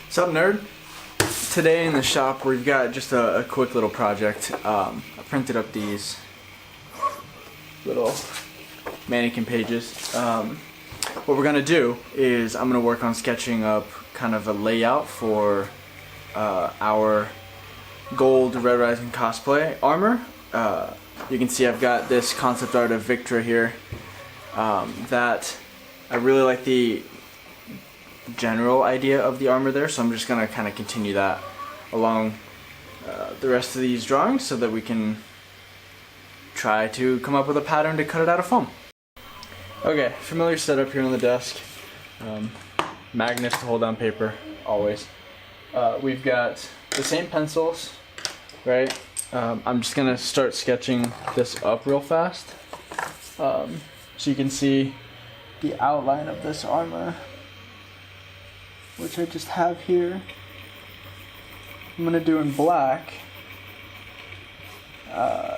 What's up, nerd? Today in the shop we've got just a quick little project. I printed up these little mannequin pages. What we're gonna do is I'm gonna work on sketching up kind of a layout for our gold Red Rising cosplay armor. You can see I've got this concept art of Victra here. That I really like the general idea of the armor there, so I'm just gonna kind of continue that along the rest of these drawings so that we can try to come up with a pattern to cut it out of foam. Okay, familiar setup here on the desk. Magnets to hold down paper, always. We've got the same pencils, right? I'm just gonna start sketching this up real fast, so you can see the outline of this armor, which I just have here. I'm gonna do in black,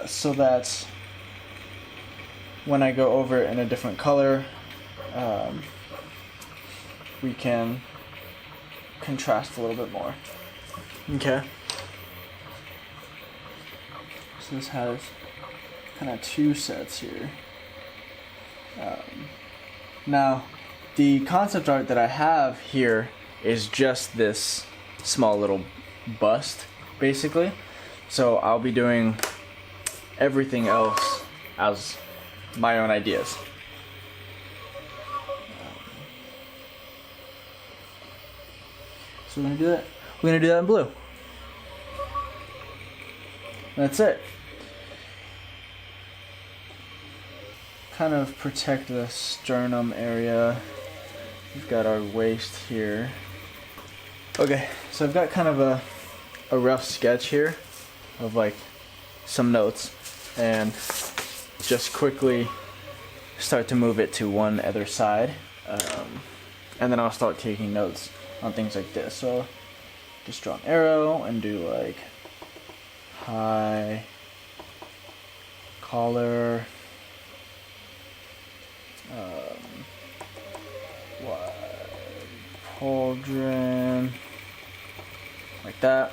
so that when I go over it in a different color, we can contrast a little bit more. Okay. So this has kind of two sets here. Now, the concept art that I have here is just this small little bust, basically. So I'll be doing everything else as my own ideas. So we're gonna do that. We're gonna do that in blue. That's it. Kind of protect the sternum area. We've got our waist here. Okay, so I've got kind of a rough sketch here of like some notes, and just quickly start to move it to one other side, and then I'll start taking notes on things like this. So just draw an arrow and do like high collar, wide pauldron, like that,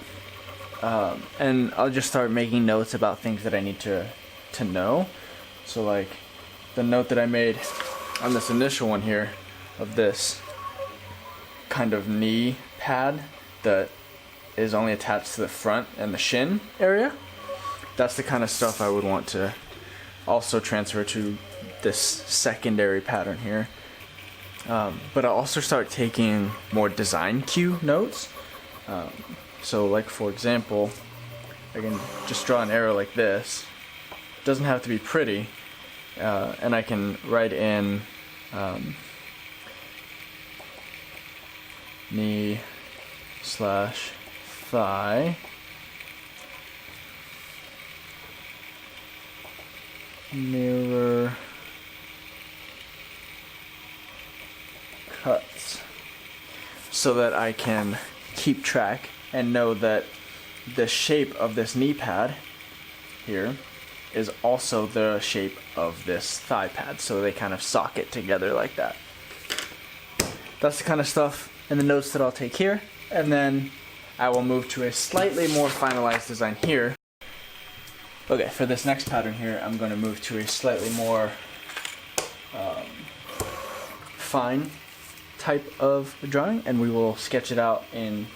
and I'll just start making notes about things that I need to know. So like the note that I made on this initial one here of this kind of knee pad that is only attached to the front and the shin area, that's the kind of stuff I would want to also transfer to this secondary pattern here. But I'll also start taking more design cue notes. So like for example, I can just draw an arrow like this. It doesn't have to be pretty, and I can write in knee slash thigh, mirror cuts, so that I can keep track and know that the shape of this knee pad here is also the shape of this thigh pad, so they kind of socket together like that. That's the kind of stuff and the notes that I'll take here, and then I will move to a slightly more finalized design here. Okay, for this next pattern here, I'm going to move to a slightly more fine type of drawing, and we will sketch it out in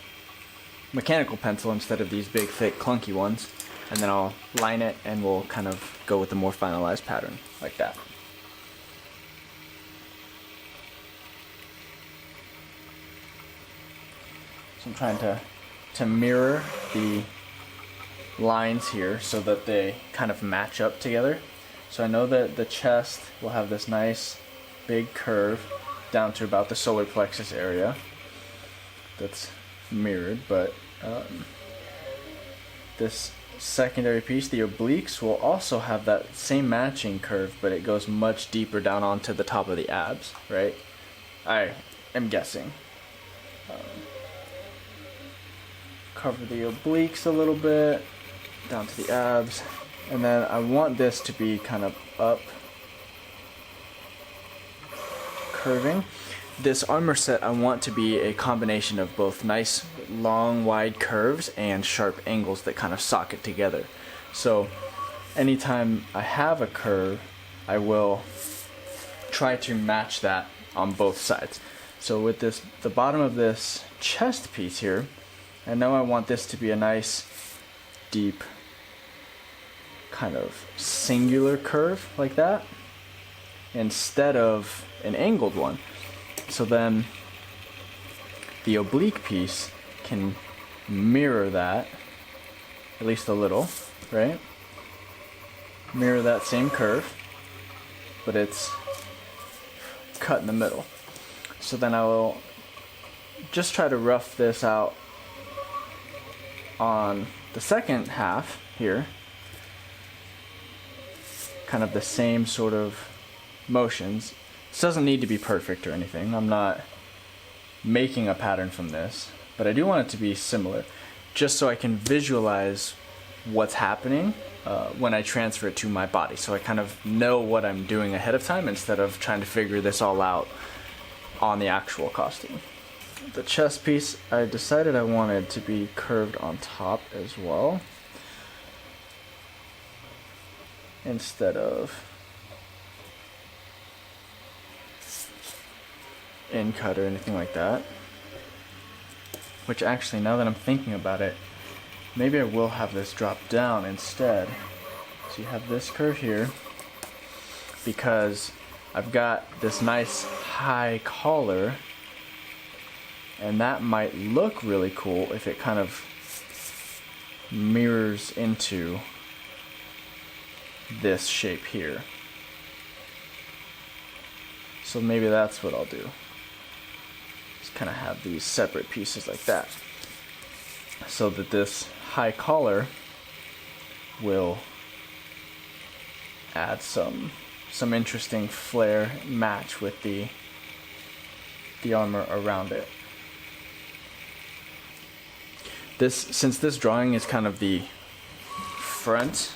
mechanical pencil instead of these big, thick, clunky ones, and then I'll line it and we'll kind of go with a more finalized pattern like that. So I'm trying to mirror the lines here so that they kind of match up together. So I know that the chest will have this nice big curve down to about the solar plexus area that's mirrored, but this secondary piece, the obliques, will also have that same matching curve, but it goes much deeper down onto the top of the abs, right? I am guessing. Cover the obliques a little bit down to the abs, and then I want this to be kind of up curving. this armor set, I want to be a combination of both nice long wide curves and sharp angles that kind of socket together. So anytime I have a curve, I will try to match that on both sides. So with this, the bottom of this chest piece here, I know I want this to be a nice deep kind of singular curve like that instead of an angled one. So then the oblique piece can mirror that, at least a little, right? Mirror that same curve, but it's cut in the middle. So then I will just try to rough this out on the second half here, kind of the same sort of motions. This doesn't need to be perfect or anything. I'm not making a pattern from this, but I do want it to be similar, just so I can visualize what's happening when I transfer it to my body, so I kind of know what I'm doing ahead of time instead of trying to figure this all out on the actual costume. The chest piece, I decided I wanted to be curved on top as well, instead of in cut or anything like that. Which actually, now that I'm thinking about it, maybe I will have this drop down instead. So you have this curve here, because I've got this nice high collar, and that might look really cool if it kind of mirrors into this shape here. So maybe that's what I'll do. Just kind of have these separate pieces like that, so that this high collar will add some interesting flare match with the armor around it. Since this drawing is kind of the front,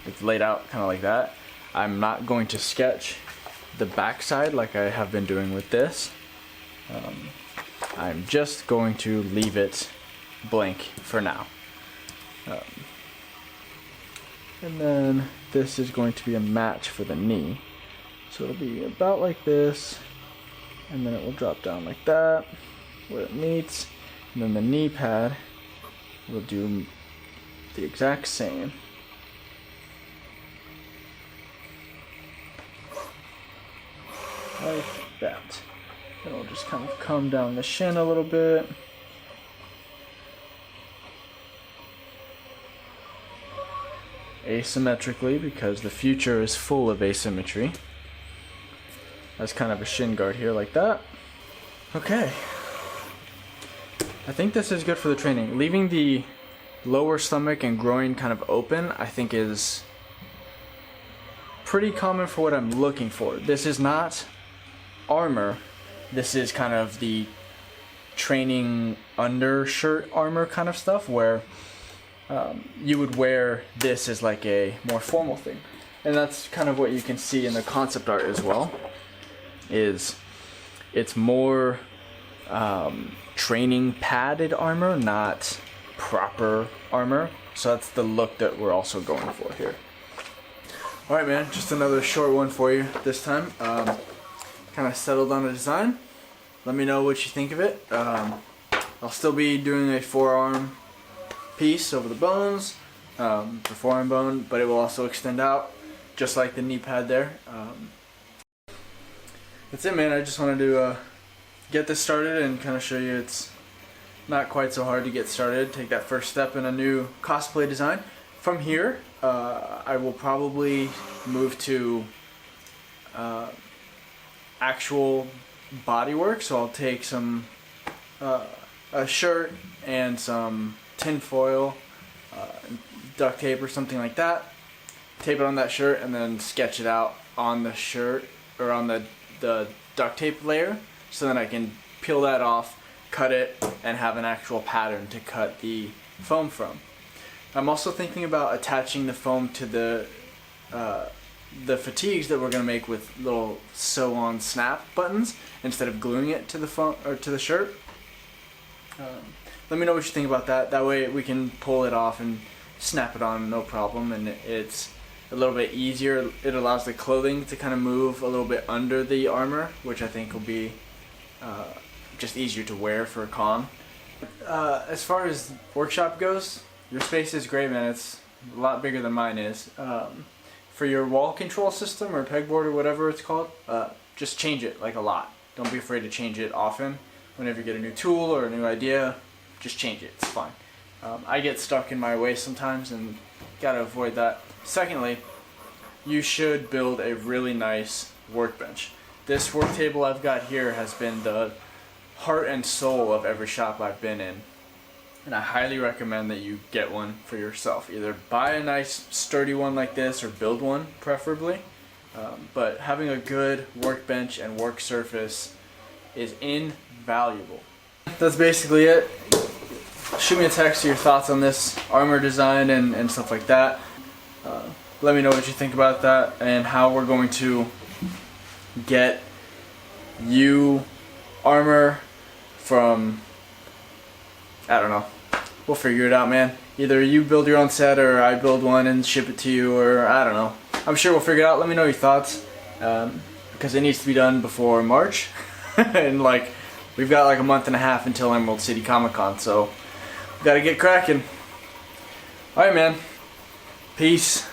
it's laid out kind of like that, I'm not going to sketch the back side like I have been doing with this. I'm just going to leave it blank for now. And then this is going to be a match for the knee. So it'll be about like this, and then it will drop down like that, where it meets, and then the knee pad will do the exact same. Like that. It'll just kind of come down the shin a little bit. Asymmetrically, because the future is full of asymmetry. That's kind of a shin guard here, like that. Okay. I think this is good for the training. Leaving the lower stomach and groin kind of open, I think is pretty common for what I'm looking for. This is not armor. This is kind of the training undershirt armor kind of stuff, where you would wear this as like a more formal thing. And that's kind of what you can see in the concept art as well, is it's more training padded armor, not proper armor. So that's the look that we're also going for here. Alright man, just another short one for you this time. Kind of settled on a design. Let me know what you think of it. I'll still be doing a forearm piece over the bones, the forearm bone, but it will also extend out just like the knee pad there. That's it man, I just wanted to get this started and kind of show you it's not quite so hard to get started. Take that first step in a new cosplay design. From here, I will probably move to actual body work. So I'll take some a shirt and some tin foil, duct tape or something like that, tape it on that shirt, and then sketch it out on the shirt or on the duct tape layer, so then I can peel that off, cut it, and have an actual pattern to cut the foam from. I'm also thinking about attaching the foam to the the fatigues that we're gonna make with little sew-on snap buttons instead of gluing it to the phone or to the shirt. Let me know what you think about that. That way we can pull it off and snap it on no problem, and it's a little bit easier. It allows the clothing to kind of move a little bit under the armor, which I think will be just easier to wear for a con. As far as workshop goes, your space is great, man. It's a lot bigger than mine is. For your wall control system or pegboard or whatever it's called, just change it like a lot. Don't be afraid to change it often. Whenever you get a new tool or a new idea, just change it. It's fine. I get stuck in my way sometimes and gotta avoid that. Secondly, you should build a really nice workbench. This work table I've got here has been the heart and soul of every shop I've been in, and I highly recommend that you get one for yourself. Either buy a nice sturdy one like this or build one preferably, but having a good workbench and work surface is invaluable. That's basically it. Shoot me a text with your thoughts on this armor design and stuff like that. Let me know what you think about that and how we're going to get you armor from, I don't know. We'll figure it out, man. Either you build your own set or I build one and ship it to you, or I don't know. I'm sure we'll figure it out. Let me know your thoughts, because it needs to be done before March. And like, we've got like a month and a half until Emerald City Comic Con, so we gotta get cracking. Alright, man. Peace.